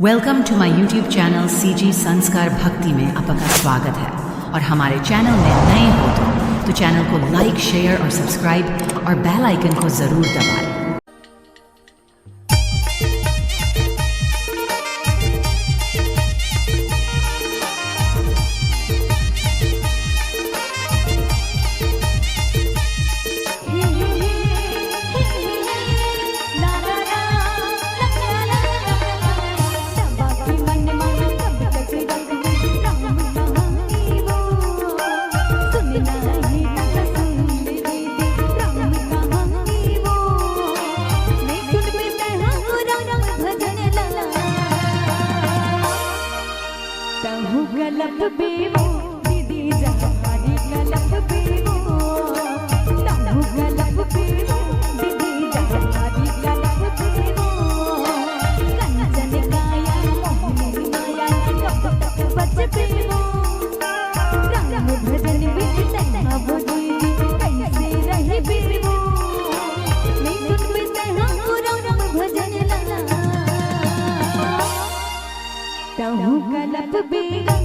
Welcome to my YouTube channel CG Sanskar Bhakti में आपका स्वागत है। और हमारे चैनल में नए हो तो चैनल को लाइक, शेयर और सब्सक्राइब और बेल आइकन को जरूर दबाएं। गलत बेवो दीदी जहारी गलत बेवो ताहू गलत बेवो दीदी जहारी गलत बेवो कंचन काया मोहनी माया कब तक बच बेवो राम भजन बिच तब दीदी कैसे रही बेवो मैं सुन में तहां राम भजन लगा ताहू गलत बेवो